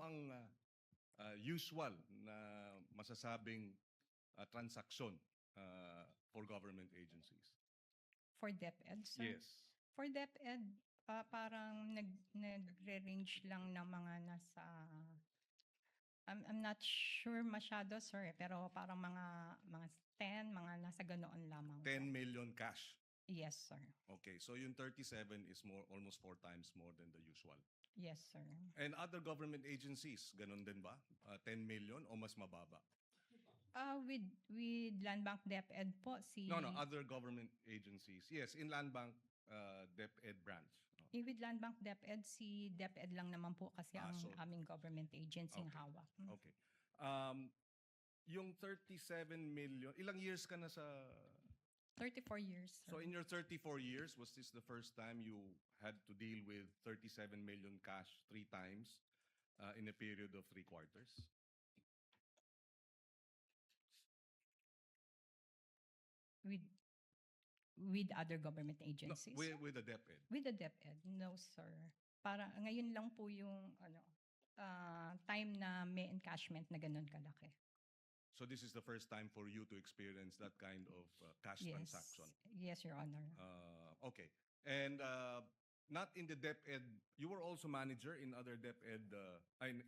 ang usual na masasabing transaksyon for government agencies? For DepEd, sir? Yes. For DepEd, parang nagre-range lang ng mga nasa, I'm not sure masyado, sir, pero parang mga 10, mga nasa ganoon lamang po. 10 million cash. Yes, sir. Okay, so yung 37 is almost 4 times more than the usual. Yes, sir. And other government agencies, ganun din ba? 10 million o mas mababa? With Land Bank DepEd po, No, other government agencies. Yes, in Land Bank DepEd branch. No? With Land Bank DepEd, si DepEd lang naman po kasi ang so- aming government agency ng Okay. hawak. Okay. Yung 37 million, ilang years ka na sa... 34 years, sir. So in your 34 years, was this the first time you had to deal with 37 million cash 3 times in a period of 3 quarters? With other government No, agencies? with the DepEd. With the DepEd, no, sir. Para ngayon lang po yung time na may encashment na ganun kalaki. So this is the first time for you to experience that kind of cash Yes. transaction. Yes, Your Honor. Okay. And not in the DepEd, you were also manager in other DepEd,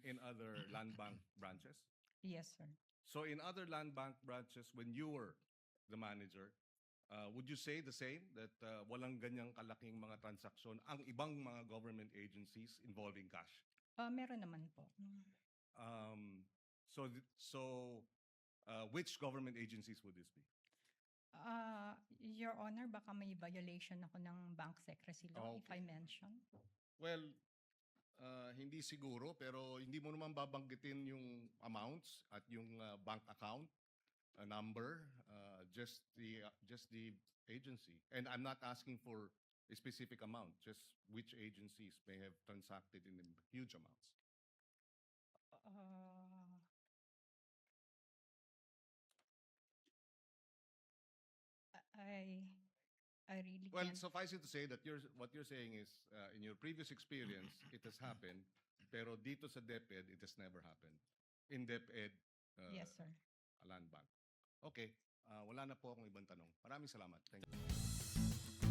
in other land bank branches? Yes, sir. So in other land bank branches, when you were the manager, would you say the same, that walang ganyang kalaking mga transaksyon ang ibang mga government agencies involving cash? Meron naman po. Which government agencies would this be? Your Honor, baka may violation ako ng bank secrecy law if I Okay. mention. Well, hindi siguro, pero hindi mo naman babanggitin yung amounts at yung bank account number, just the agency. And I'm not asking for a specific amount, just which agencies may have transacted in huge amounts. I really Well, can't. suffice it to say that what you're saying is, in your previous experience, it has happened, pero dito sa DepEd, it has never happened. In DepEd, Yes, sir. Land Bank. Okay, wala na po akong ibang tanong. Maraming salamat. Thank you.